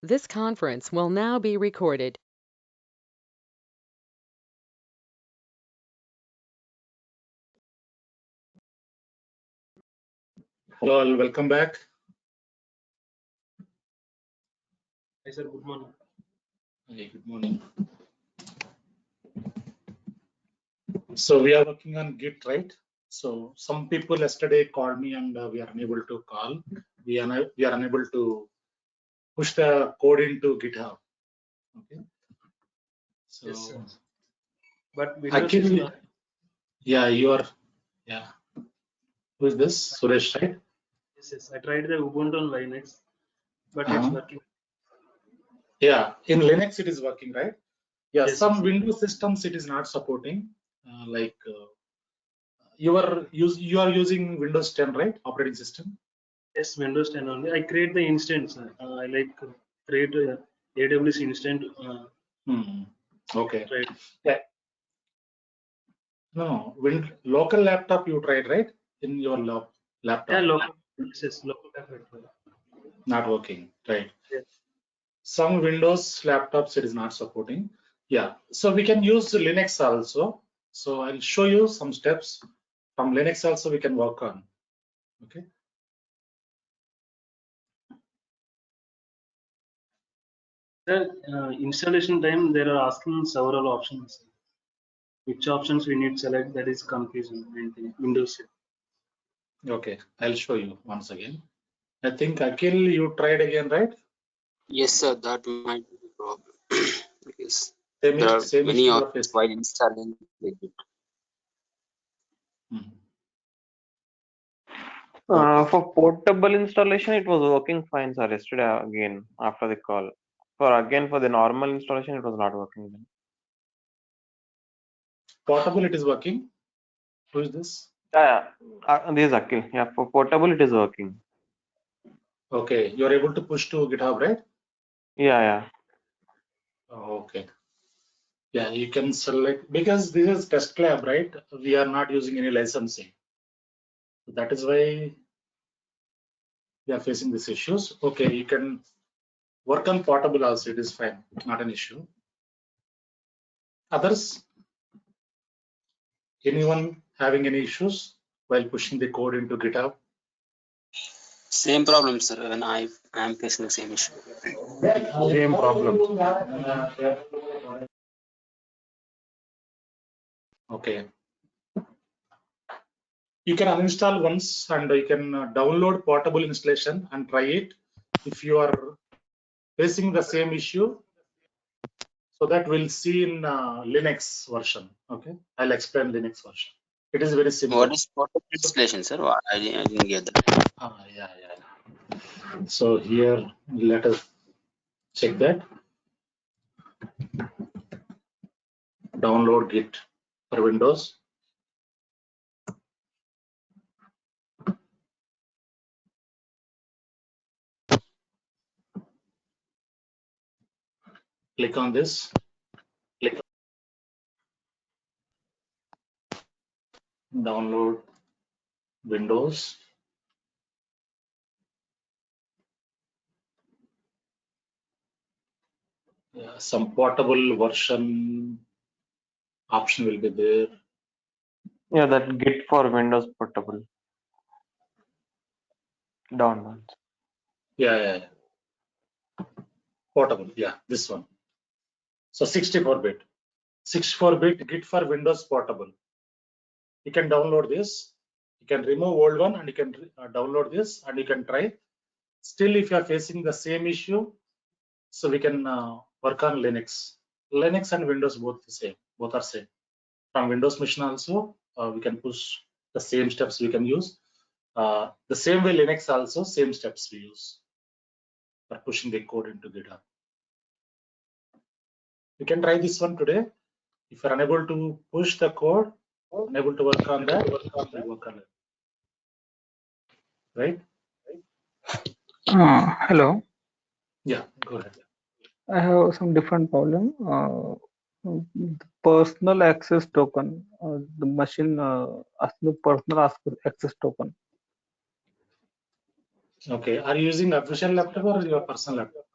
This conference will now be recorded. Hello, all, welcome back. Hi sir, good morning. Hey, good morning. So we are working on Git, right? So some people yesterday called me and we are unable to call. We are unable to push the code into GitHub. Okay. So Yes, sir. But Windows is Akhil, not. yeah, you are. Yeah. Who is this? Suresh, right? Yes. I tried the Ubuntu on Linux, but it's working. Yeah, in Linux it is working, right? Yeah, Yes, some yes. Windows systems it is not supporting. You are using Windows 10, right? Operating system. Yes, Windows 10 only. I create the instance. I like create AWS instant. Okay. Right. Yeah. No, local laptop you tried, right? In your laptop. Yeah, local. Yes, local laptop. Not working, right? Yes. Some Windows laptops it is not supporting. Yeah, so we can use Linux also. So I'll show you some steps from Linux also we can work on. Okay. Sir, installation time they are asking several options. Which options we need to select? That is confusing. Windows. Okay, I'll show you once again. I think Akhil, you tried again, right? Yes, sir, that might be the problem because Same there are same many issue you are options facing. while installing it. For portable installation, it was working fine, sir. Yesterday again after the call. For the normal installation, it was not working. Then. Portable, it is working. Who is this? Yeah, this is Akhil. Yeah, for portable, it is working. Okay, you are able to push to GitHub, right? Yeah. Okay. Yeah, you can select because this is test lab, right? We are not using any licensing. That is why we are facing these issues. Okay, you can work on portable also. It is fine, not an issue. Others? Anyone having any issues while pushing the code into GitHub? Same problem, sir. When I am facing the same issue. Same problem. Okay. You can uninstall once and you can download portable installation and try it. If you are facing the same issue, so that we'll see in Linux version. Okay, I'll explain Linux version. It is very simple. What is portable installation, sir? I didn't get that. Yeah. So here, let us check that. Download Git for Windows. Click on this. Download Windows. Yeah, some portable version option will be there. Yeah, that Git for Windows portable. Download. Yeah. Portable. Yeah, this one. So 64-bit. 64-bit Git for Windows portable. You can download this. You can remove old one and you can download this and you can try. Still, if you are facing the same issue, so we can work on Linux. Linux and Windows both the same. Both are same. From Windows machine also, we can push the same steps we can use. The same way Linux also, same steps we use for pushing the code into GitHub. You can try this one today. If you're unable to push the code, unable to work on that, we'll work on it. Right? Hello. Yeah, go ahead. I have some different problem. Personal access token. The machine asking the personal access token. Okay. Are you using official laptop or your personal laptop?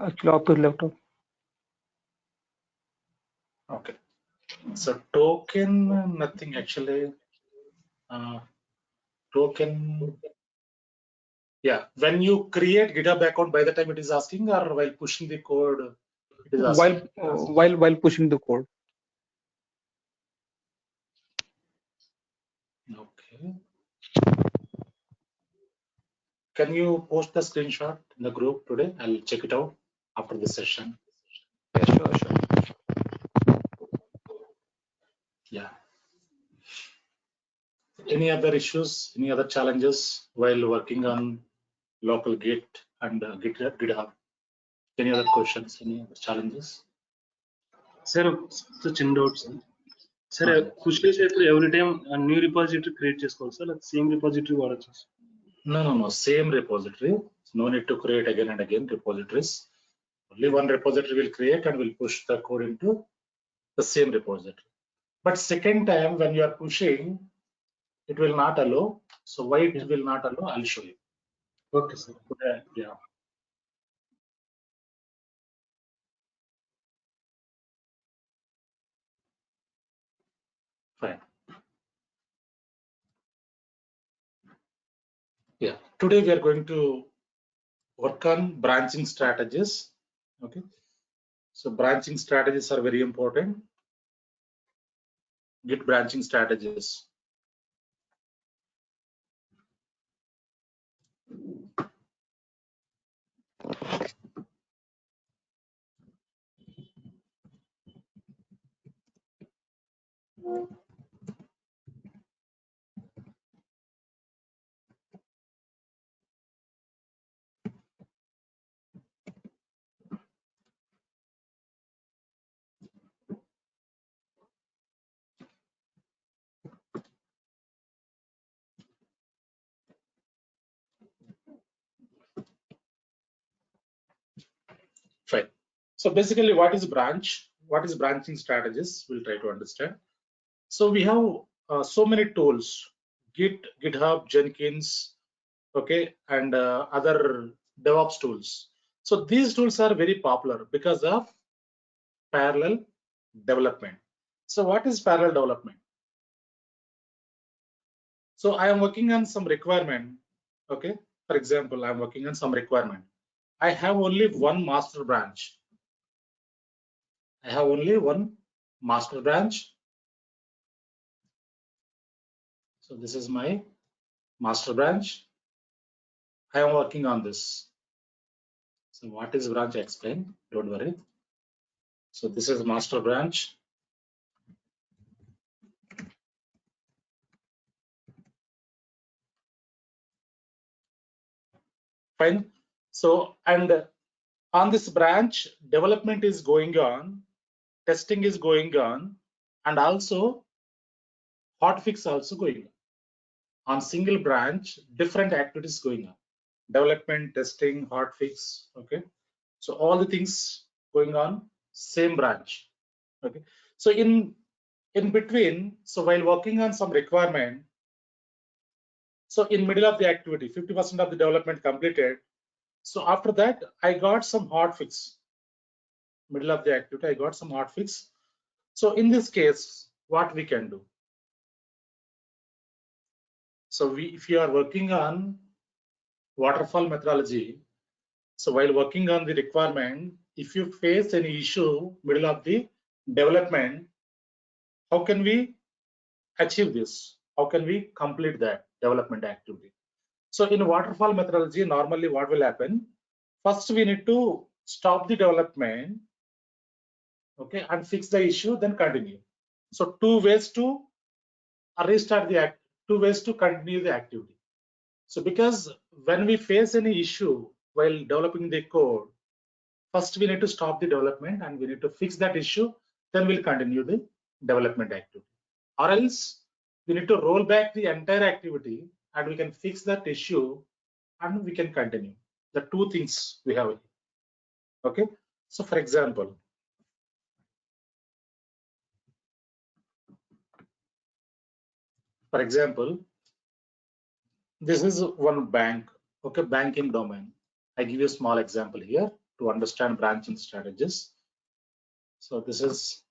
Actually, Office laptop. Okay. So token, nothing actually. Token. Yeah. When you create GitHub account, by the time it is asking, or while pushing the code, it is asking. While pushing the code. Okay. Can you post the screenshot in the group today? I'll check it out after the session. Yeah, sure. Yeah. Any other issues, any other challenges while working on local Git and GitHub? Any other questions, any other challenges? Sir, such in doubt, sir. Sir, push చేసేటప్పుడు every time a new repository create చేసుకోవాలి sir, like same repository వాడొచ్చు. No. Same repository. No need to create again and again repositories. Only one repository will create and will push the code into the same repository. But second time when you are pushing, it will not allow. So why it will not allow? I'll show you. Okay, sir. Yeah. Fine. Yeah. Today we are going to work on branching strategies. Okay. So branching strategies are very important. Git branching strategies. Fine. So basically, what is branch? What is branching strategies? We'll try to understand. So we have so many tools: Git, GitHub, Jenkins, okay, and other DevOps tools. So these tools are very popular because of parallel development. So what is parallel development? So I am working on some requirement. Okay, for example, I'm working on some requirement. I have only one master branch. I have only one master branch. So this is my master branch. I am working on this. So what is branch? I explain. Don't worry. So this is master branch. Fine. So and on this branch, development is going on, testing is going on, and also hotfix also going on. On single branch, different activities going on. Development, testing, hotfix. Okay. So all the things going on same branch. Okay. So in between, so while working on some requirement, so in middle of the activity, 50% of the development completed. So after that, I got some hotfix. Middle of the activity, I got some hotfix. So in this case, what we can do? So if you are working on waterfall methodology, so while working on the requirement, if you face any issue middle of the development, how can we achieve this? How can we complete that development activity? So in waterfall methodology, normally what will happen? First, we need to stop the development, okay, and fix the issue, then continue. So two ways to restart the act, two ways to continue the activity. So because when we face any issue while developing the code, first we need to stop the development and we need to fix that issue, then we'll continue the development activity. Or else we need to roll back the entire activity and we can fix that issue and we can continue. The two things we have here. Okay. So for example, this is one bank, okay, banking domain. I give you a small example here. to understand branching strategies. So this is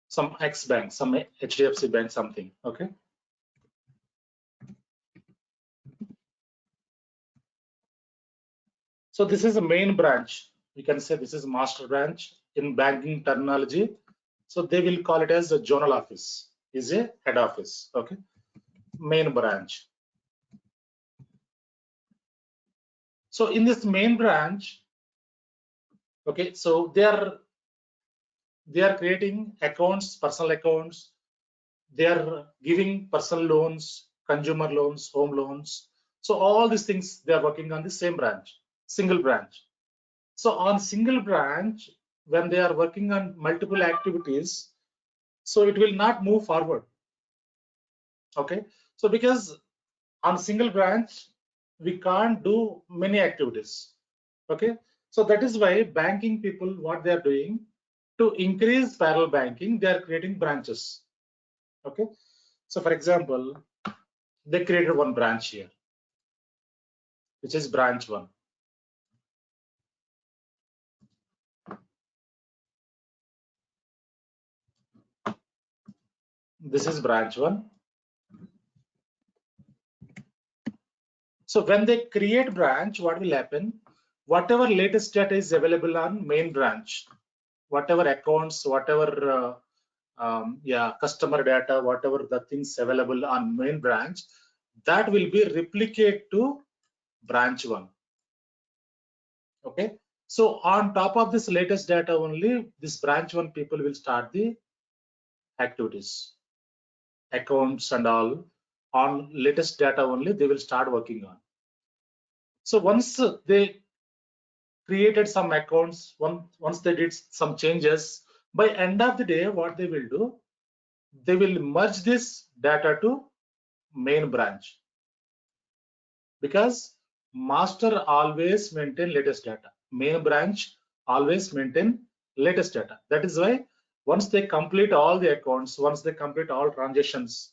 some X bank, some HDFC bank, something. Okay. So this is a main branch. You can say this is master branch in banking terminology. So they will call it as a zonal office, is a head office. Okay. Main branch. So in this main branch, okay, so they are creating accounts, personal accounts. They are giving personal loans, consumer loans, home loans. So all these things they are working on the same branch, single branch. So on single branch, when they are working on multiple activities, so it will not move forward. Okay, so because on single branch we can't do many activities. Okay, so that is why banking people, what they are doing to increase parallel banking, they are creating branches. Okay, so for example, they created one branch here, which is branch 1. This is branch 1. So when they create branch, what will happen? Whatever latest data is available on main branch, whatever accounts, whatever customer data, whatever the things available on main branch, that will be replicated to branch 1. Okay, so on top of this latest data only, this branch 1 people will start the activities, accounts and all. On latest data only they will start working on. So once they created some accounts, once they did some changes, by end of the day what they will do, they will merge this data to main branch, because master always maintain latest data, main branch always maintain latest data. That is why once they complete all the accounts, once they complete all transactions,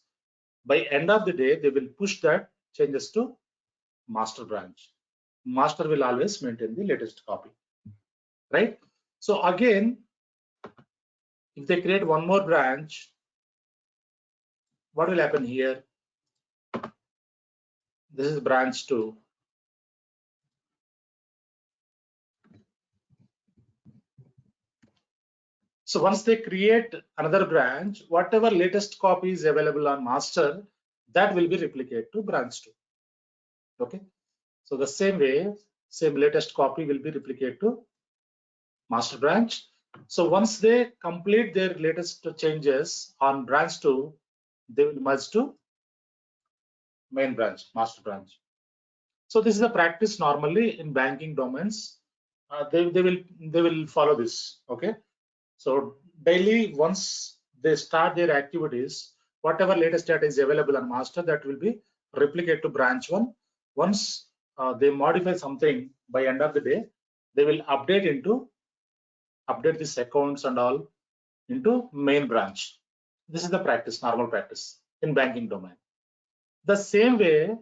by end of the day they will push that changes to master branch. Master will always maintain the latest copy, right? So again, if they create one more branch, what will happen here? This is branch 2. So once they create another branch, whatever latest copy is available on master, that will be replicated to branch 2. Okay, so the same way, same latest copy will be replicated to master branch. So once they complete their latest changes on branch 2, they will merge to main branch, master branch. So this is the practice normally in banking domains. They will follow this. Okay, so daily once they start their activities, whatever latest data is available on master, that will be replicated to branch 1. Once they modify something, by end of the day they will update this accounts and all into main branch. This is the practice, normal practice in banking domain. The same way,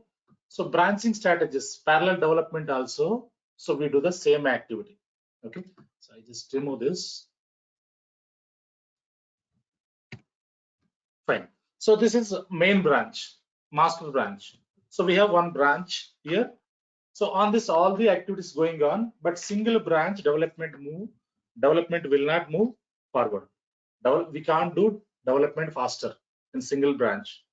so branching strategies, parallel development also, so we do the same activity. Okay, so I just remove this. Fine. So this is main branch, master branch. So we have one branch here. So on this, all the activities going on, but single branch development will not move forward. We can't do development faster in single branch.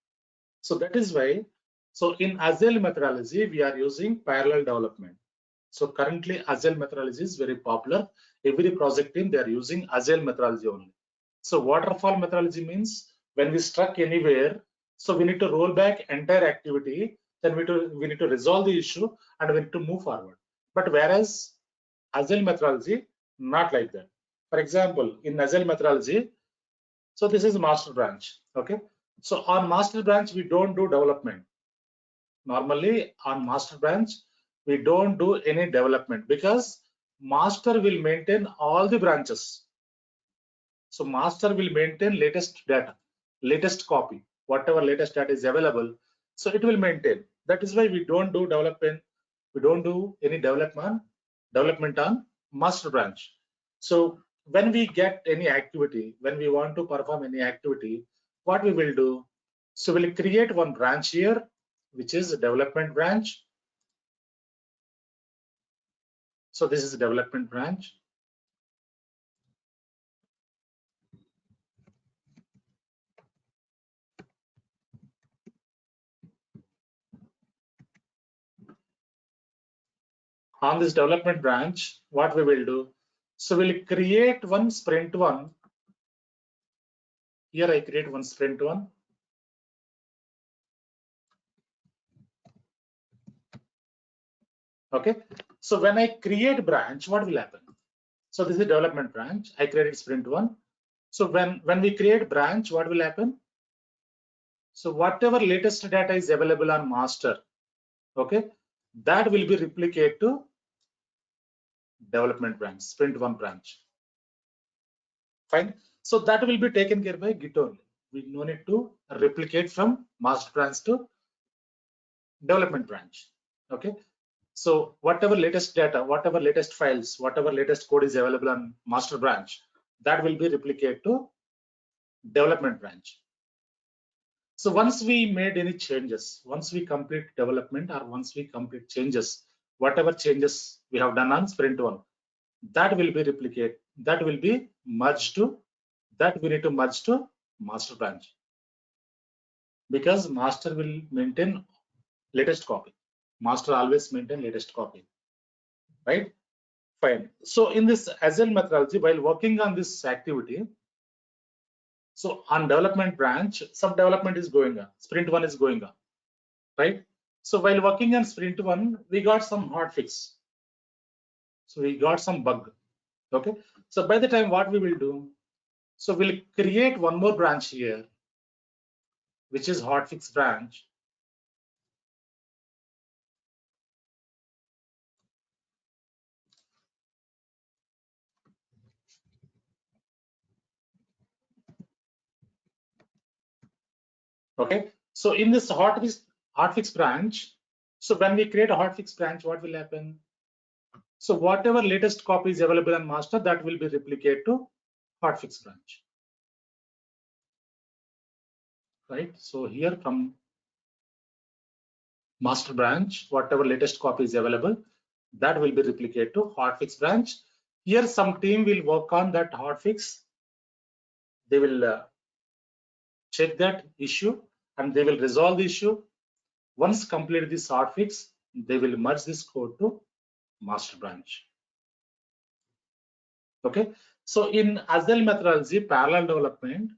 So that is why, so in Agile methodology, we are using parallel development. So currently Agile methodology is very popular. Every project team, they are using Agile methodology only. So waterfall methodology means when we stuck anywhere, so we need to roll back entire activity, then we need to resolve the issue and we need to move forward. But whereas Agile methodology, not like that. For example, in Agile methodology, so this is master branch. Okay, so on master branch we don't do development. Normally on master branch we don't do any development, because master will maintain all the branches. So master will maintain latest data, latest copy, whatever latest data is available, so it will maintain. That is why we don't do development. We don't do any development on master branch. So when we get any activity, when we want to perform any activity, what we will do? So we'll create one branch here, which is a development branch. So this is a development branch. On this development branch, what we will do? So we'll create one sprint one. Here I create one sprint one. Okay. So when I create branch, what will happen? So this is development branch. I created sprint one. So when we create branch, what will happen? So whatever latest data is available on master, okay, that will be replicated to development branch, sprint one branch. Fine. So that will be taken care by Git only. We no need to replicate from master branch to development branch. Okay. So whatever latest data, whatever latest files, whatever latest code is available on master branch, that will be replicated to development branch. So once we made any changes, once we complete development or once we complete changes, whatever changes we have done on sprint one, that will be replicated, that will be merged to, that we need to merge to master branch, because master will maintain latest copy. Master always maintain latest copy, right? Fine. So in this Agile methodology, while working on this activity, so on development branch, some development is going on, sprint one is going on, right? So while working on sprint one, we got some hot fix. So we got some bug. Okay. So by the time what we will do, so we'll create one more branch here, which is hotfix branch. Okay. So in this hotfix branch, so when we create a hotfix branch, what will happen? So whatever latest copy is available on master, that will be replicated to hotfix branch. Right. So here from master branch, whatever latest copy is available, that will be replicated to hotfix branch. Here some team will work on that hotfix. They will check that issue and they will resolve the issue. Once complete this hotfix, they will merge this code to master branch. Okay. So in Agile methodology, parallel development,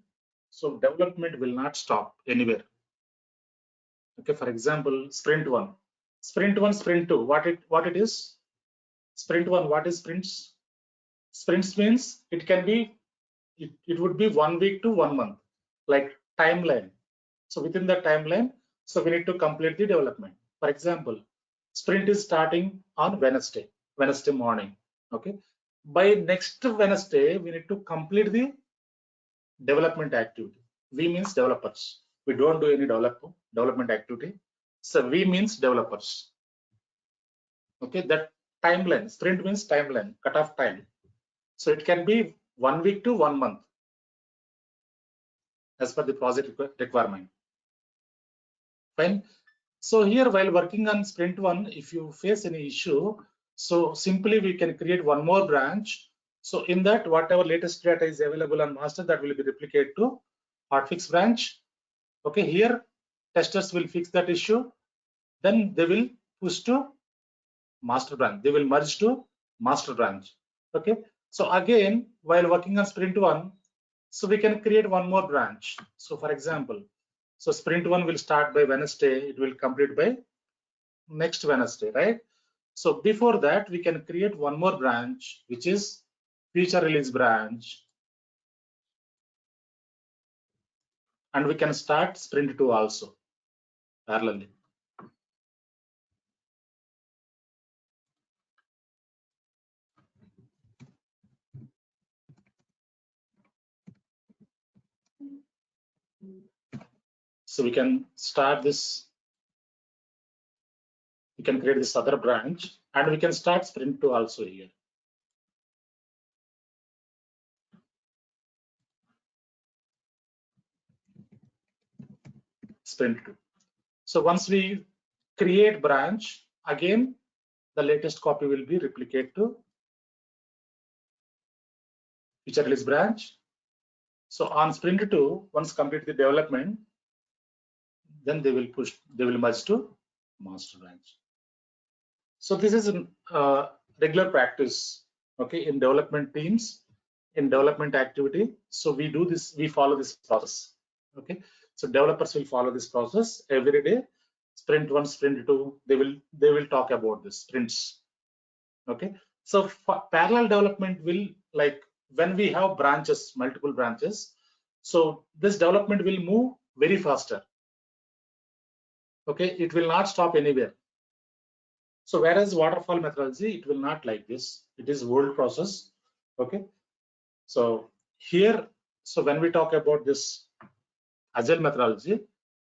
so development will not stop anywhere. Okay. For example, sprint one, sprint two, what it is? Sprint one, what is sprints? Sprints means it can be, it would be 1 week to 1 month, like timeline. So within the timeline, so we need to complete the development. For example, sprint is starting on Wednesday morning. Okay. By next Wednesday, we need to complete the development activity. We means developers. We don't do any development activity. So we means developers. Okay. That timeline, sprint means timeline, cutoff time. So it can be 1 week to 1 month as per the project requirement. Fine. So here, while working on sprint one, if you face any issue, so simply we can create one more branch. So in that, whatever latest data is available on master, that will be replicated to hotfix branch. Okay, here testers will fix that issue. Then they will push to master branch. They will merge to master branch. Okay. So again, while working on sprint one, so we can create one more branch. So for example, so sprint one will start by Wednesday, it will complete by next Wednesday, right? So before that, we can create one more branch, which is feature release branch. And we can start sprint two also parallelly. So we can start this. we can create this other branch, and we can start sprint 2 also here. Sprint 2. So once we create branch, again, the latest copy will be replicate to feature release branch. So on sprint 2, once complete the development, then they will merge to master branch. So this is a regular practice, okay, in development teams, in development activity. So we do this, we follow this process, okay. So developers will follow this process every day. Sprint 1, sprint 2, they will talk about this sprints, okay. So parallel development will, like when we have branches, multiple branches, so this development will move very faster, okay. It will not stop anywhere. So whereas waterfall methodology, it will not like this. It is old process, okay. So here, so when we talk about this agile methodology,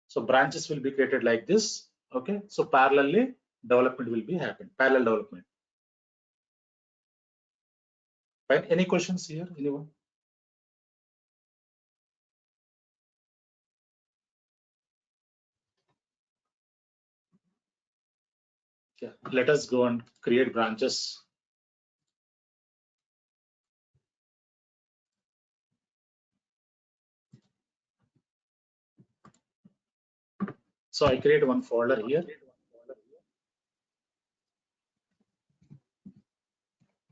so branches will be created like this, okay. So parallelly development will be happen, parallel development. Fine. Any questions here, anyone? Yeah, let us go and create branches. So I create one folder here.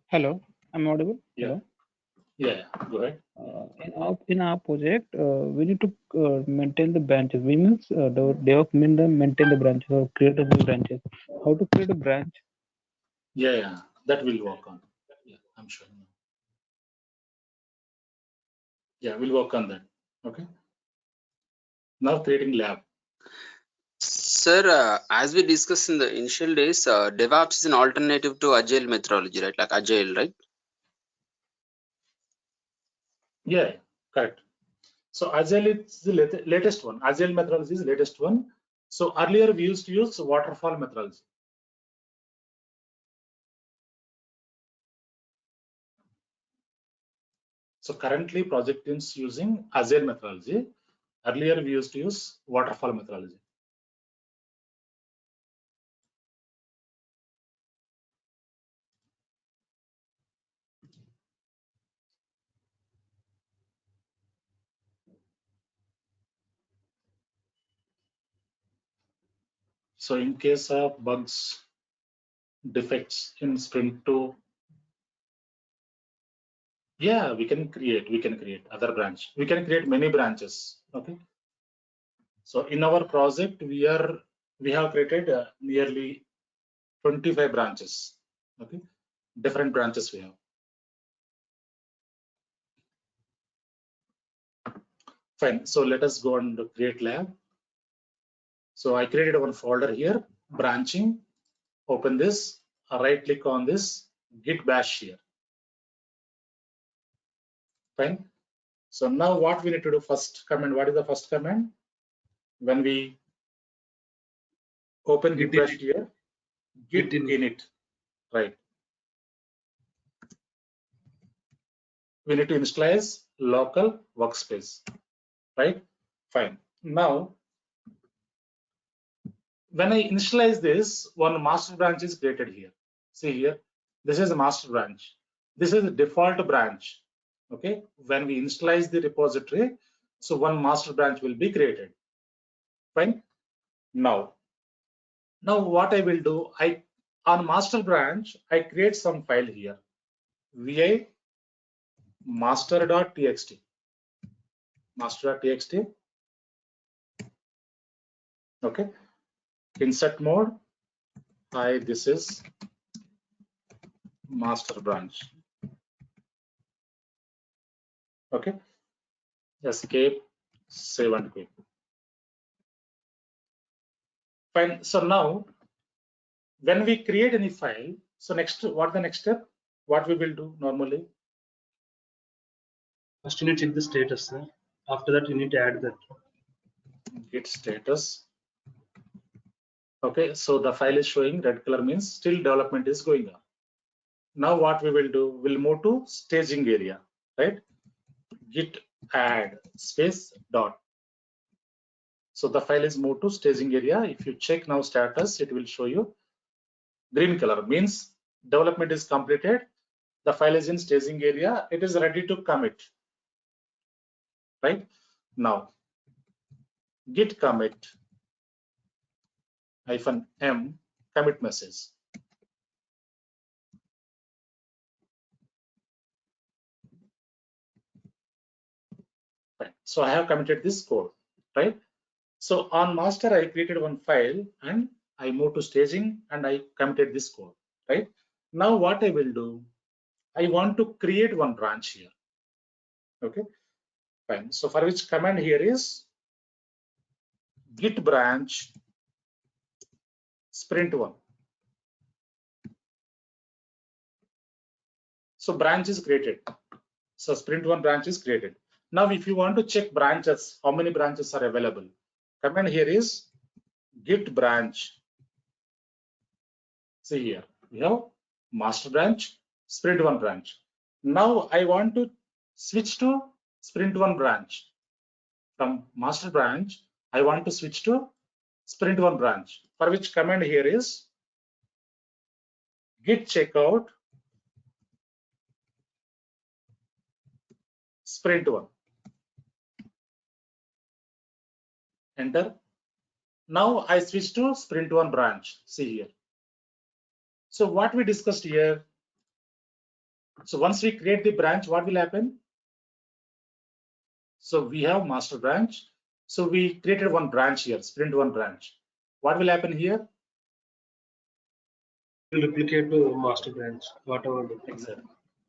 Hello, I'm audible. Yeah. Hello. Yeah, go ahead. In our project, we need to maintain the branches. We means the development maintain the branches or create the new branches. How to create a branch? Yeah, that will work on. Yeah, I'm sure. Yeah, we'll work on that. Okay. Now creating lab. Sir, as we discussed in the initial days, DevOps is an alternative to Agile methodology, right? Like Agile, right? Yeah, correct. So Agile is the latest one. Agile methodology is the latest one. So earlier we used to use waterfall methodology. So currently project teams using Agile methodology. Earlier we used to use waterfall methodology. So in case of bugs, defects in sprint 2, yeah, we can create other branch. We can create many branches. Okay. So in our project, we have created nearly 25 branches. Okay, different branches we have. Fine. So let us go and create lab. So I created one folder here, branching. Open this. Right click on this. Git bash here. Fine. So now what we need to do first command. What is the first command? When we open git bash here, git init. Right. We need to initialize local workspace. Right. Fine. Now, when I initialize this, one master branch is created here. See here, this is a master branch. This is a default branch. Okay. When we initialize the repository, so one master branch will be created. Fine. Now what I will do, on master branch, I create some file here. Vi master.txt. Master.txt. Okay. Insert mode. This is master branch. Okay. Escape, save and quit. Fine. So now, when we create any file, so what the next step? What we will do normally? First, you need to check the status, sir. After that, you need to add that. Git status. Okay, so the file is showing red color means still development is going on. Now what we will do, we'll move to staging area, right? Git add space dot. So the file is moved to staging area. If you check now status, it will show you green color means development is completed. The file is in staging area. It is ready to commit, right? Now git commit -m commit message. Right. So I have committed this code, right? So on master, I created one file and I moved to staging and I committed this code, right? Now what I will do, I want to create one branch here. Okay, fine. So for which command here is git branch sprint1. So branch is created. So sprint1 branch is created. Now if you want to check branches, how many branches are available? Command here is git branch. See here, we have master branch, sprint1 branch. Now I want to switch to sprint1 branch. From master branch, I want to switch to sprint1 branch, for which command here is git checkout sprint1. Enter. Now I switch to sprint1 branch. See here. So what we discussed here. So once we create the branch, what will happen? So we have master branch. So we created one branch here, sprint1 branch. What will happen here? Replicate to master branch, whatever.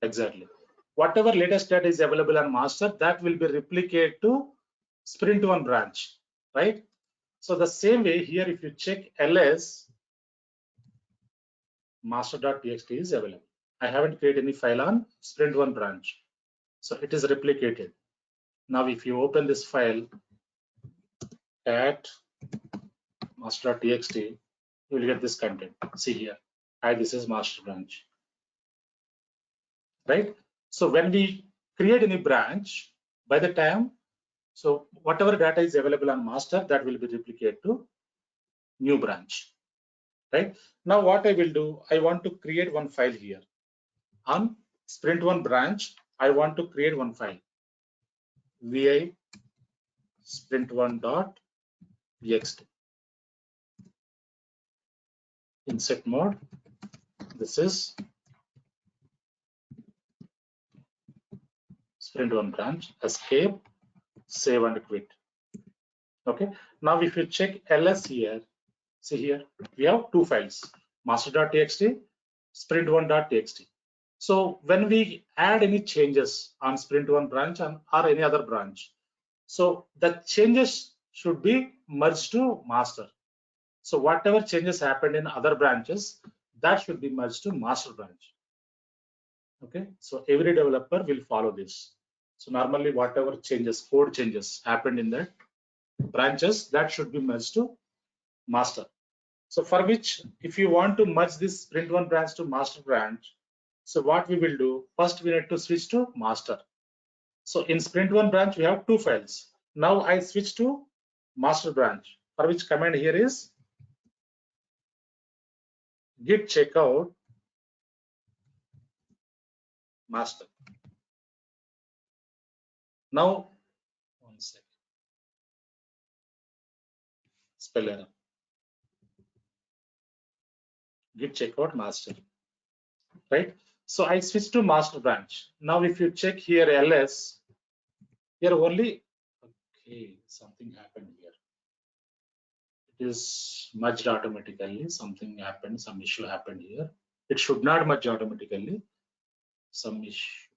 Exactly. Whatever latest data is available on master, that will be replicated to sprint1 branch, right? So the same way here, if you check ls, master.txt is available. I haven't created any file on sprint1 branch. So it is replicated. Now if you open this file at master.txt, you will get this content. See here, this is master branch, right? So when we create any branch, by the time, so whatever data is available on master, that will be replicated to new branch, right? Now what I will do, I want to create one file here. On sprint1 branch, I want to create one file, vi sprint1.txt. Insert mode, this is sprint1 branch, escape, save and quit. Okay, now if you check ls here, see here, we have two files, master.txt, sprint1.txt. So when we add any changes on sprint1 branch or any other branch, so the changes should be merged to master. So whatever changes happened in other branches, that should be merged to master branch. Okay, so every developer will follow this. So normally whatever changes, code changes happened in that branches, that should be merged to master. So for which, if you want to merge this sprint1 branch to master branch, so what we will do, first we need to switch to master. So in sprint1 branch, we have two files. Now I switch to master branch, for which command here is git checkout master. Now, one second. Spell error. Git checkout master, right? So I switch to master branch. Now if you check here ls, here only, okay, something happened here. It is merged automatically. Something happened, some issue happened here. It should not merge automatically. Some issue.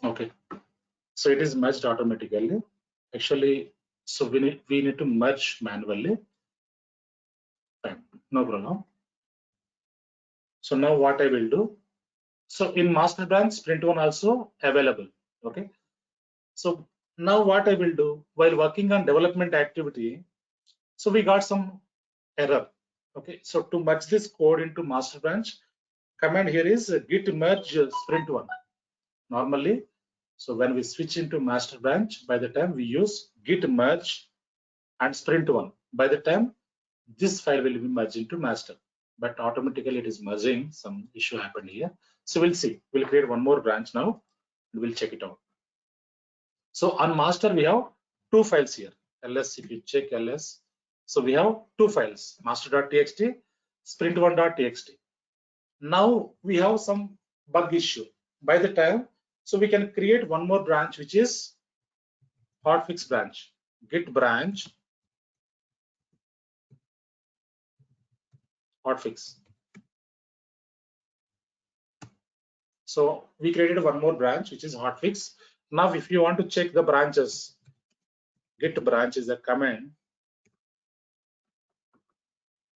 Okay, so it is merged automatically. Actually, so we need to merge manually. Fine, no problem. So now what I will do, so in master branch, sprint1 also available. Okay. So now what I will do while working on development activity, so we got some error. Okay. So to merge this code into master branch, command here is git merge sprint1 normally. So when we switch into master branch, by the time we use git merge and sprint1, by the time this file will be merged into master, but automatically it is merging. Some issue happened here. So we'll see. We'll create one more branch now and we'll check it out. So on master, we have two files here. ls, if you check ls, so we have two files, master.txt, sprint1.txt. Now we have some bug issue. By the time, so we can create one more branch, which is hotfix branch, git branch hotfix. So we created one more branch, which is hotfix. Now, if you want to check the branches, git branch is the command.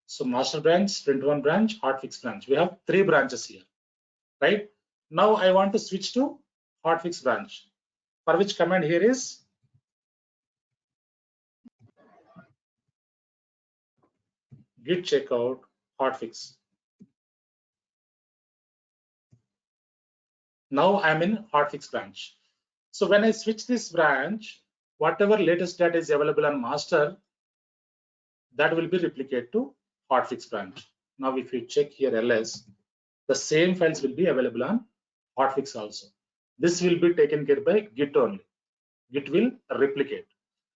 So master branch, sprint1 branch, hotfix branch. We have three branches here, right? Now I want to switch to hotfix branch, for which command here is git checkout hotfix. Now I'm in hotfix branch. So when I switch this branch, whatever latest data is available on master, that will be replicated to hotfix branch. Now if you check here ls, the same files will be available on hotfix also. This will be taken care by git only. Git will replicate.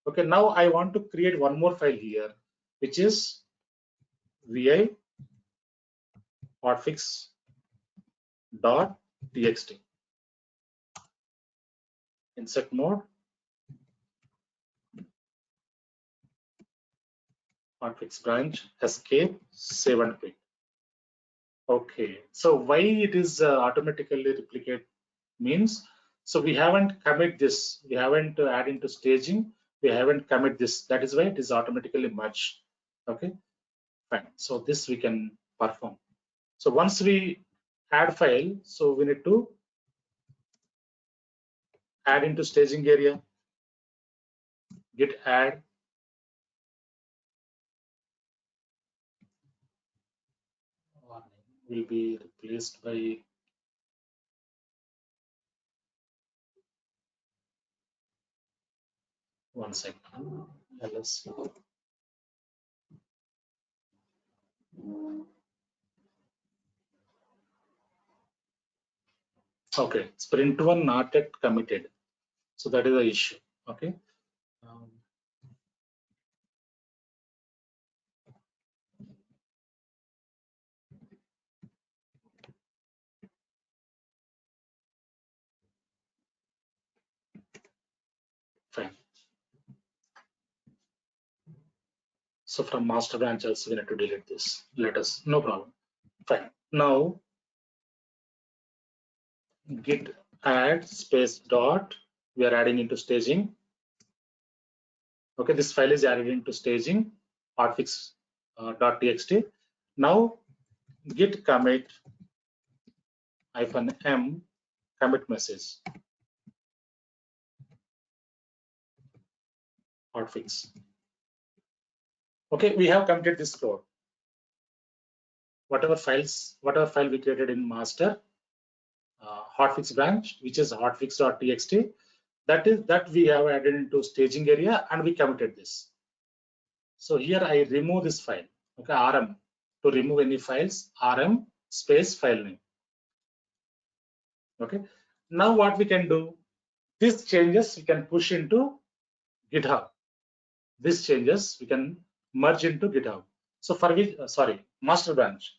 Okay, now I want to create one more file here, which is vi hotfix.txt. Insert mode, hotfix branch, escape, save and quit. Okay, so why it is automatically replicate means, so we haven't commit this, we haven't add into staging, we haven't commit this, that is why it is automatically merged. Okay, fine. So this we can perform. So once we add file, so we need to add into staging area, git add, will be replaced by one second. ls. Okay, sprint1 not yet committed, so that is the issue. Okay. Fine. So from master branch also we need to delete this. Let us, no problem. Fine. Now git add space dot, we are adding into staging. Okay, this file is added into staging hotfix.txt. Now git commit -m commit message hotfix. Okay, we have committed this code. Whatever file we created in master hotfix branch, which is hotfix.txt, that we have added into staging area and we committed this. So here I remove this file. Okay, rm, to remove any files, rm space file name. Okay, now what we can do, these changes we can push into GitHub. These changes we can merge into GitHub. So for which, master branch.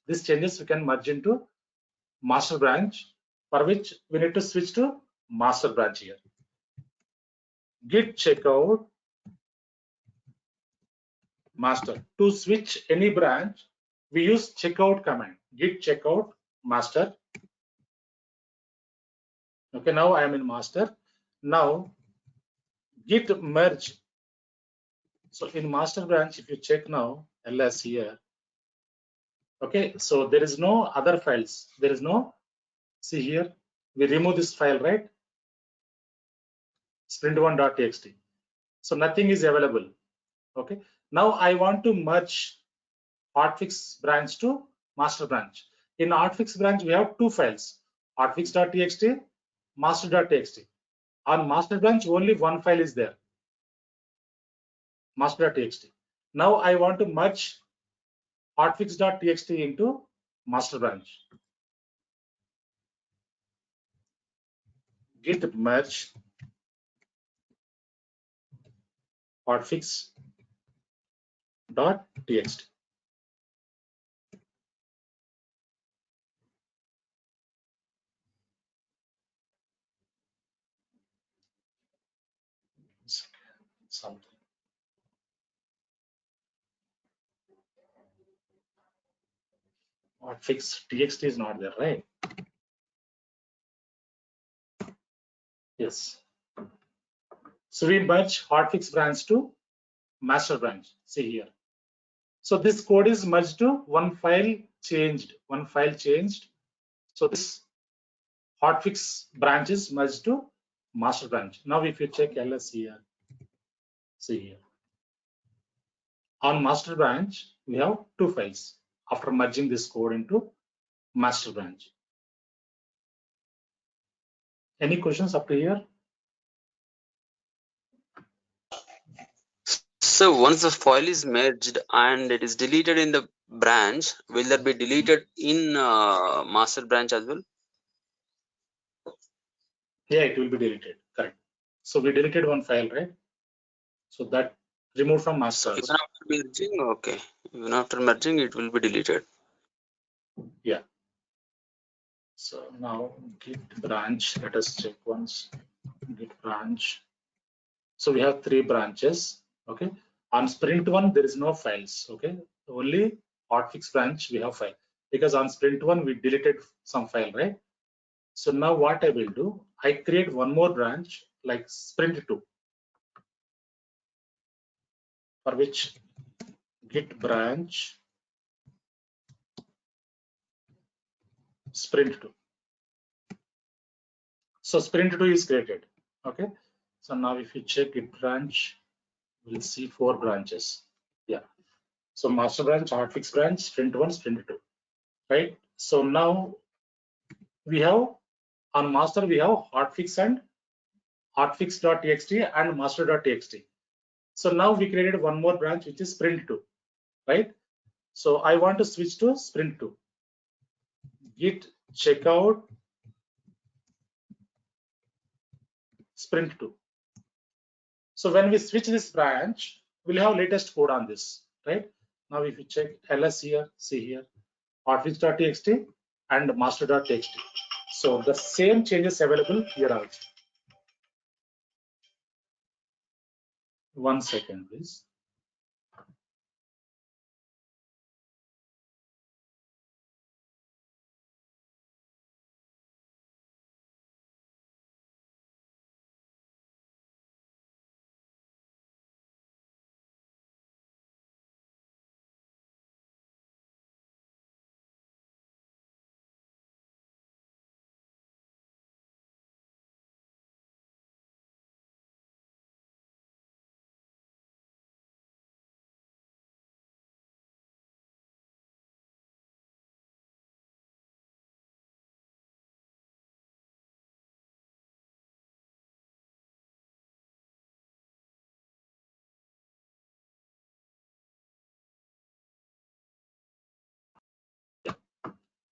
These changes we can merge into master branch, for which we need to switch to master branch here. Git checkout master. To switch any branch, we use checkout command. Git checkout master. Okay, now I am in master. Now git merge. So in master branch, if you check now, ls here, Okay, so there is no other files. There is no, see here, we remove this file, right? sprint1.txt. So nothing is available. Okay, now I want to merge hotfix branch to master branch. In hotfix branch, we have two files, hotfix.txt, master.txt. On master branch, only one file is there, master.txt. Now I want to merge hotfix.txt into master branch. Git merge hotfix.txt. Something. Hotfix.txt is not there, right? Yes. So we merge hotfix branch to master branch. See here. So this code is merged to one file changed. So this hotfix branch is merged to master branch. Now if you check ls here, see here. On master branch, we have two files after merging this code into master branch. Any questions up to here? So once the file is merged and it is deleted in the branch, will that be deleted in master branch as well? Yeah, it will be deleted. Correct. So we deleted one file, right? So that removed from master. So even after merging, okay. Even after merging, it will be deleted. Yeah. So now git branch, let us check once. Git branch. So we have three branches. Okay. On sprint one, there is no files. Okay. Only hotfix branch we have file, because on sprint one we deleted some file, right? So now what I will do, I create one more branch like sprint two, for which git branch sprint two. So sprint two is created. Okay. So now if you check git branch, we'll see four branches. Yeah. So master branch, hotfix branch, sprint one, sprint two, right? So now we have on master we have hotfix and hotfix.txt and master.txt. So now we created one more branch which is sprint two, right? So I want to switch to sprint two. Git checkout sprint two. So when we switch this branch, we'll have latest code on this, right? Now if you check ls here, see here, hotfix.txt and master.txt. So the same changes available here also. 1 second, please.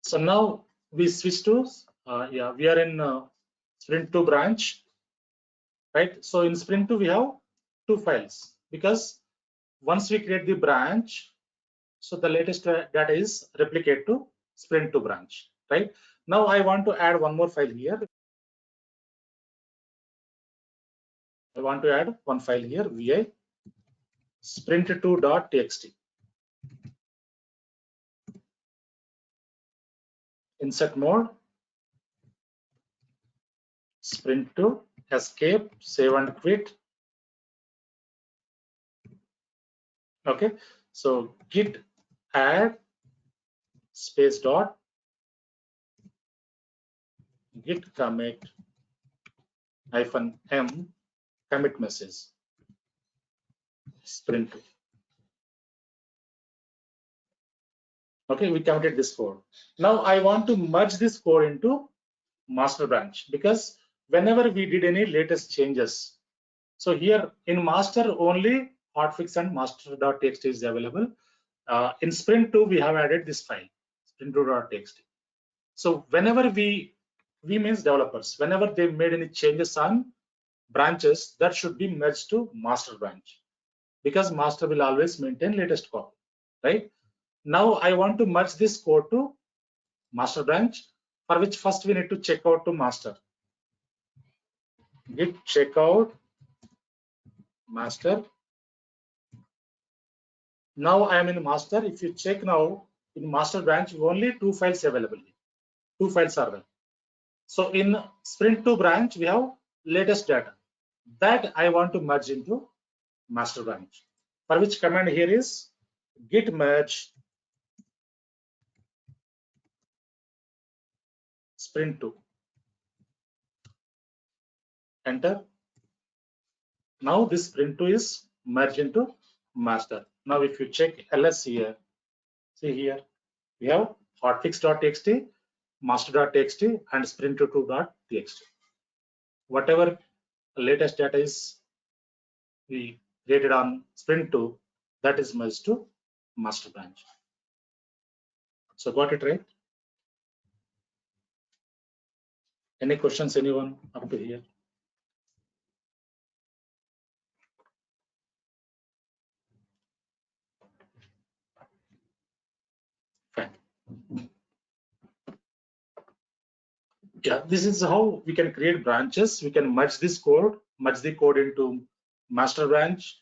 So now we switch to, yeah, we are in sprint 2 branch, right? So in sprint 2, we have two files, because once we create the branch, so the latest data is replicate to sprint 2 branch, right? Now I want to add one more file here. I want to add one file here, vi sprint2.txt. Insert mode, sprint2, escape, save and quit. Okay, so git add space dot git commit -m commit message sprint 2. Okay, we committed this code. Now I want to merge this code into master branch, because whenever we did any latest changes, so here in master only hotfix and master.txt is available. In sprint 2 we have added this file sprint2.txt. So whenever we means developers, whenever they made any changes on branches, that should be merged to master branch, because master will always maintain latest copy, right? Now I want to merge this code to master branch, for which first we need to check out to master. Git checkout master. Now I am in master. If you check now in master branch, only 2 files available. 2 files are there. So in sprint 2 branch, we have latest data that I want to merge into master branch, for which command here is git merge sprint 2. Enter. Now this sprint 2 is merged into master. Now if you check ls here, see here we have hotfix.txt, master.txt and sprint2.txt. Whatever latest data is we created on sprint 2, that is merged to master branch. So got it right? Any questions, anyone up to here? Fine. Yeah, this is how we can create branches. We can merge this code, merge the code into master branch.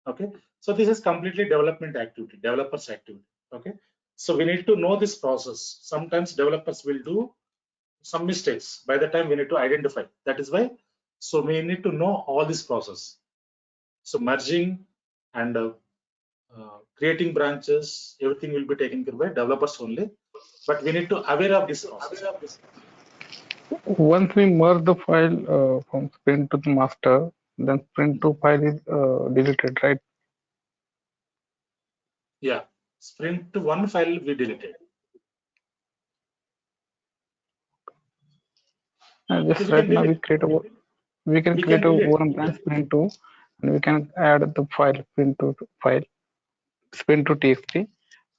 Okay, so this is completely development activity, developers activity. Okay, so we need to know this process. Sometimes developers will do some mistakes. By the time we need to identify. That is why. So we need to know all this process. So merging and creating branches, everything will be taken care by developers only. But we need to aware of this process. Once we merge the file from sprint to the master, then sprint 2 file is deleted, right? Yeah, sprint 1 file we deleted. And just So right now we create a one branch sprint 2, and we can add the file sprint 2 txt.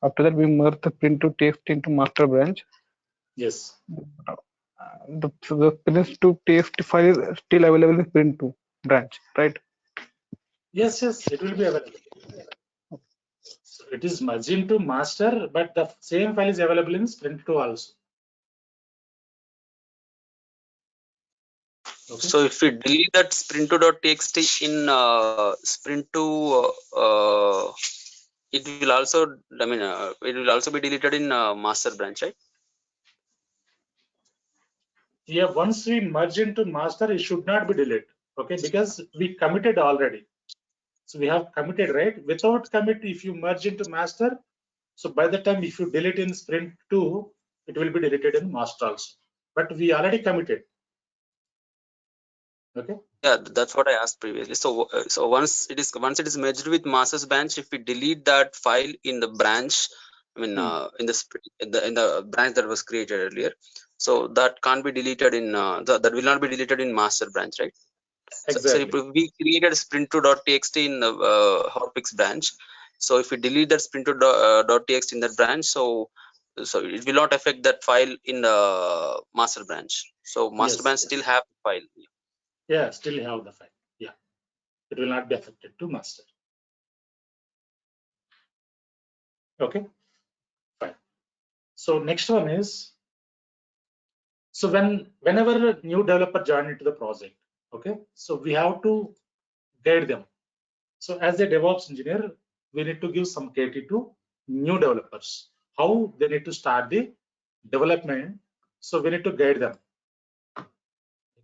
After that, we merge the sprint 2 txt into master branch. Yes. The sprint 2 txt file is still available in sprint 2 branch, right? Yes, it will be available. So it is merged into master, but the same file is available in sprint 2 also. Okay. So if we delete that sprint2.txt in sprint2, it will also, it will also be deleted in master branch, right? Yeah, once we merge into master, it should not be deleted. Okay, because we committed already. So we have committed, right? Without commit, if you merge into master, so by the time if you delete in sprint 2, it will be deleted in master also. But we already committed. Okay. Yeah, that's what I asked previously. So so once it is merged with master's branch, if we delete that file in the branch, in the branch that was created earlier, so that can't be deleted in that will not be deleted in master branch, right? Exactly. So if we created sprint2.txt in the hotfix branch, so if we delete that sprint2.txt in that branch, so it will not affect that file in the master branch. So master branch still have the file. Yeah, still have the file. Yeah, it will not be affected to master. Okay, fine. So next one is, so whenever a new developer join into the project, okay, so we have to guide them. So as a DevOps engineer, we need to give some KT to new developers, how they need to start the development. So we need to guide them.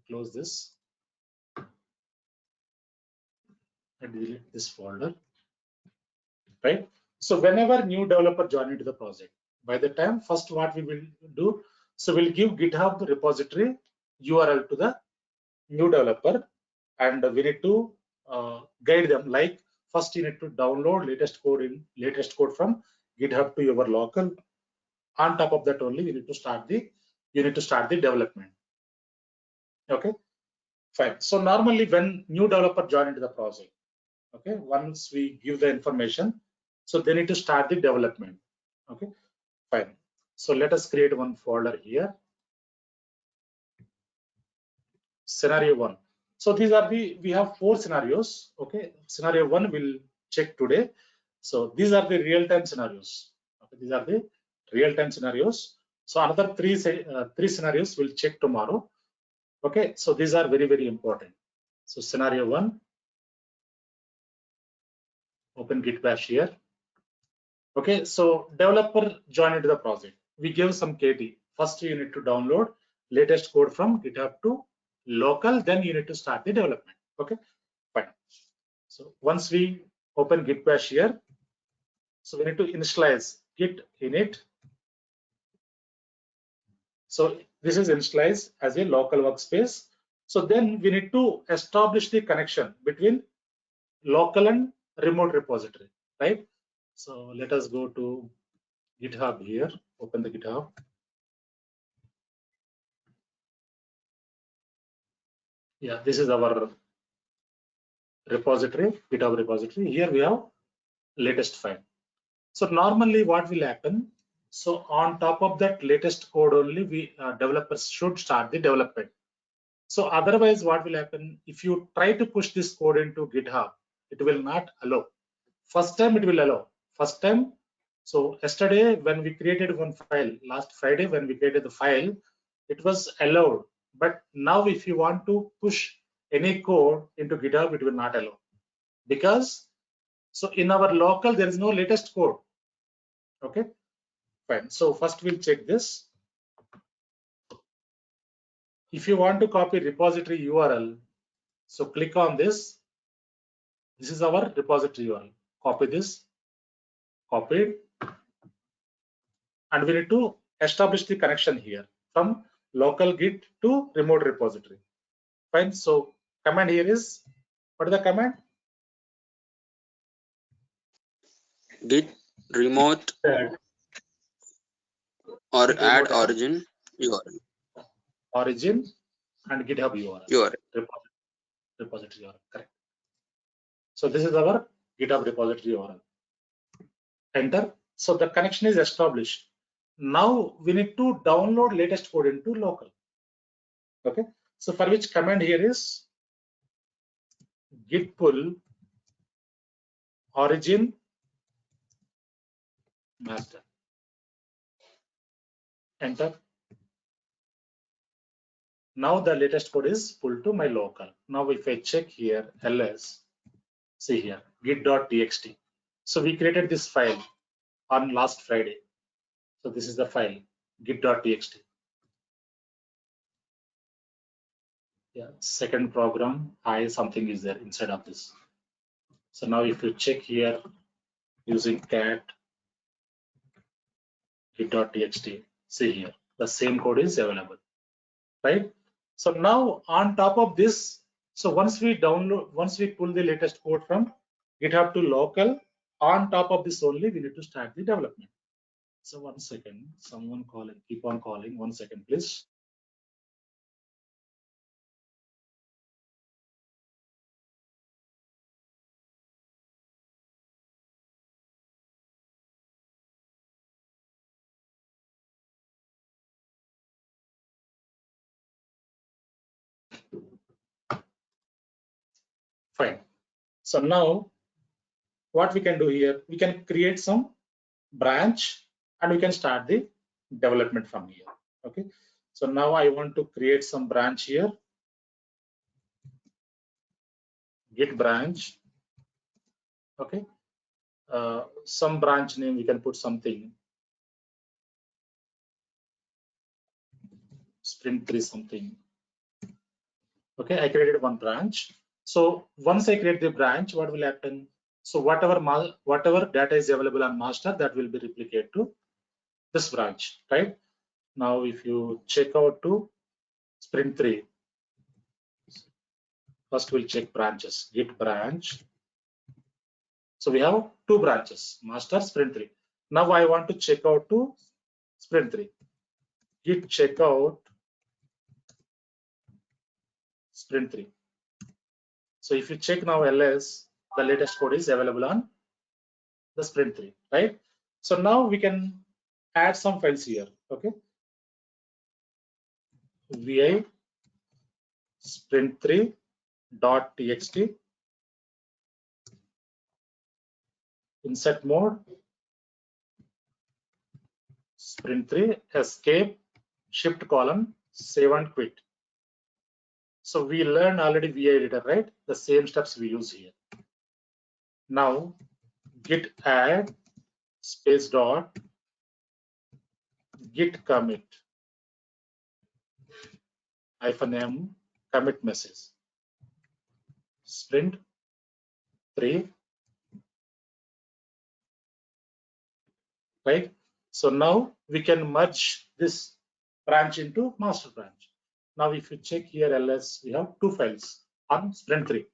Close this and delete this folder, right? So whenever new developer join into the project, By the time, first what we will do, so we'll give GitHub repository URL to the new developer, and we need to guide them, like first you need to download latest code from GitHub to your local. On top of that only, you need to start the development. Okay, fine. So normally when new developer join into the project, okay, once we give the information, so they need to start the development. Okay, fine. So let us create one folder here. Scenario 1. So these are we have 4 scenarios. Okay, scenario 1 we'll check today. So these are the real-time scenarios. Okay, these are the real-time scenarios. So another three scenarios we'll check tomorrow. Okay, so these are very, very important. So scenario 1, open Git bash here. Okay, so developer joined into the project. We give some KT. First you need to download latest code from GitHub to local, then you need to start the development. Okay, fine. So once we open Git bash here, so we need to initialize git init. So this is initialized as a local workspace. So then we need to establish the connection between local and remote repository, right? So let us go to GitHub here, open the GitHub. Yeah, this is our repository, GitHub repository. Here we have latest file. So normally what will happen? So on top of that latest code only, we developers should start the development. So otherwise what will happen? If you try to push this code into GitHub, it will not allow. First time it will allow. First time. So yesterday when we created one file, last Friday when we created the file, it was allowed. But now if you want to push any code into GitHub, it will not allow. Because so in our local, there is no latest code. Okay, fine. So first we'll check this. If you want to copy repository URL, so click on this. This is our repository URL. Copy this, copy it. And we need to establish the connection here from local Git to remote repository. Fine. So command here is, what is the command? Git remote or Git add remote origin URL. Origin and GitHub URL. Repository URL. Correct. So this is our GitHub repository URL. Enter. So the connection is established. Now we need to download latest code into local. Okay. So for which command here is git pull origin master. Enter. Now the latest code is pulled to my local. Now if I check here ls, see here git.txt. So we created this file on last Friday. So this is the file git.txt. Yeah, second program, something is there inside of this. So now if you check here using cat git.txt, see here the same code is available, right? So now on top of this, so once we pull the latest code from GitHub to local, on top of this only we need to start the development. So 1 second, someone calling, keep on calling, 1 second please. Fine. So now what we can do here, we can create some branch and we can start the development from here. Okay. So now I want to create some branch here. Git branch. Okay. Some branch name we can put something. Sprint 3 something. Okay, I created one branch. So once I create the branch, what will happen? So whatever data is available on master, that will be replicated to this branch, right? Now, if you check out to sprint 3, first we'll check branches, git branch. So we have 2 branches, master, sprint 3. Now I want to check out to sprint 3. Git checkout sprint 3. So if you check now ls, the latest code is available on the sprint 3, right? So now we can add some files here, okay? vi sprint 3.txt, insert mode, sprint 3, escape, shift colon, save and quit. So we learned already vi editor, right? The same steps we use here. Now git add space dot git commit -m commit message sprint 3, right? So now we can merge this branch into master branch. Now if you check here ls, we have 2 files on sprint 3.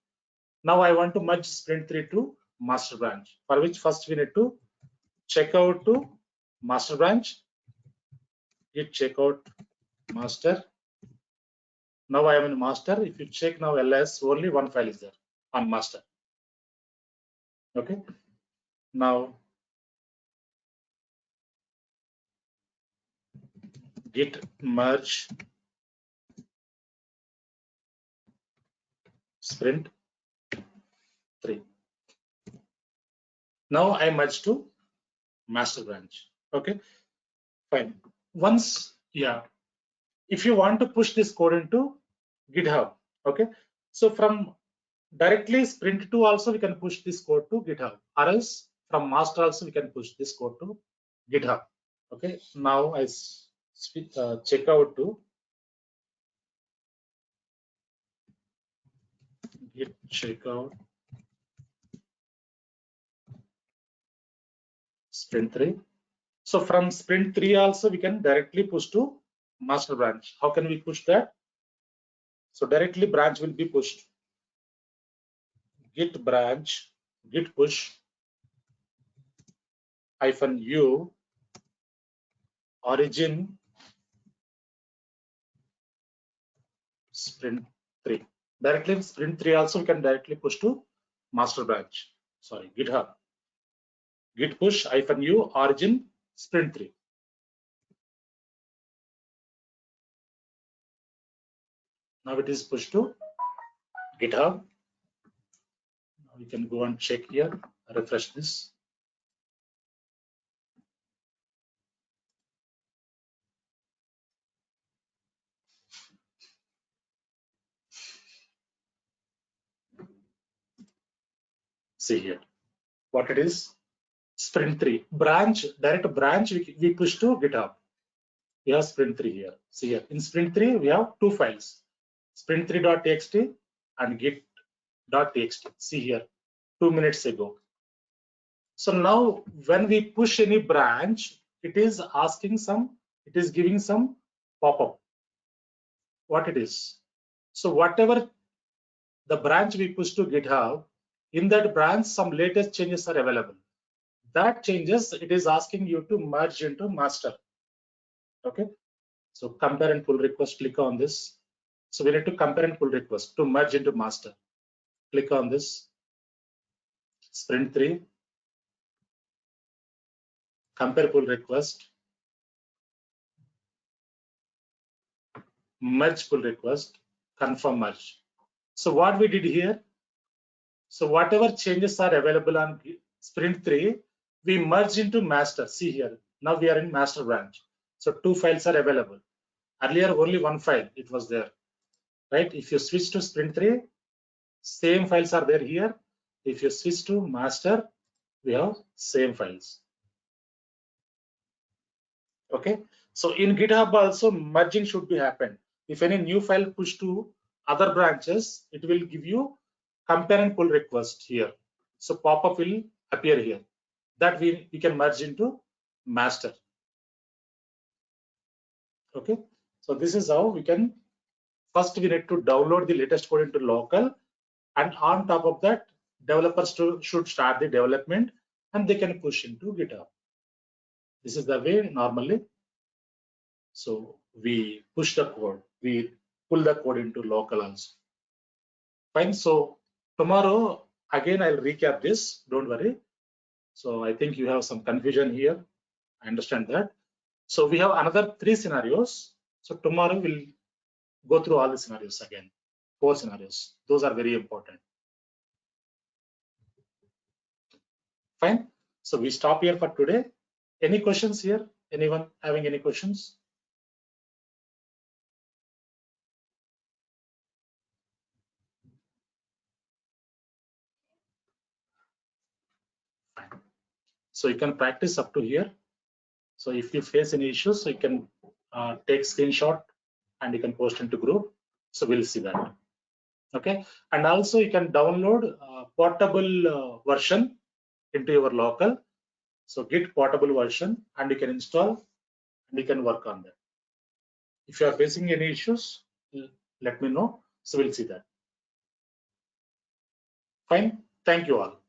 Now I want to merge sprint 3 to master branch, for which first we need to check out to master branch, git checkout master. Now I am in master. If you check now ls, only 1 file is there on master. Okay. Now git merge sprint 3. Now I merge to master branch. Okay, fine. Once, yeah, if you want to push this code into GitHub, okay, so from directly sprint 2 also we can push this code to GitHub, or else from master also we can push this code to GitHub. Okay, now I check out to git checkout sprint 3. So from sprint 3 also we can directly push to master branch. How can we push that? So directly branch will be pushed. Git branch, git push -u origin sprint 3. Directly in sprint 3 also we can directly push to master branch. Sorry, GitHub. Git push -u origin sprint 3. Now it is pushed to GitHub. Now we can go and check here, refresh this. See here what it is. Sprint 3 branch, direct branch we push to GitHub. We have sprint 3 here. See here in sprint 3 we have 2 files, sprint3.txt and git.txt. See here 2 minutes ago. So now when we push any branch, it is asking some, it is giving some pop-up. What it is? So whatever the branch we push to GitHub, in that branch some latest changes are available. That changes, it is asking you to merge into master. Okay, so compare and pull request, click on this. So we need to compare and pull request to merge into master. Click on this, sprint 3, compare pull request, merge pull request, confirm merge. So what we did here, so whatever changes are available on sprint 3, we merge into master. See here, now we are in master branch. So 2 files are available. Earlier only 1 file it was there, right? If you switch to sprint 3, same files are there here. If you switch to master, we have same files. Okay, so in GitHub also merging should be happen. If any new file push to other branches, it will give you compare and pull request here. So pop-up will appear here that we can merge into master. Okay, so this is how we can. First, we need to download the latest code into local, and on top of that, developers should start the development and they can push into GitHub. This is the way normally. So we push the code, we pull the code into local also. Fine. So tomorrow again I'll recap this. Don't worry. So I think you have some confusion here. I understand that. So we have another 3 scenarios. So tomorrow we'll go through all the scenarios again. 4 scenarios. Those are very important. Fine. So we stop here for today. Any questions here? Anyone having any questions? Fine. So you can practice up to here. So if you face any issues, so you can take screenshot and you can post into group. So we'll see that. Okay. And also you can download portable version into your local. So Git portable version and you can install and you can work on that. If you are facing any issues, let me know. So we'll see that. Fine. Thank you all.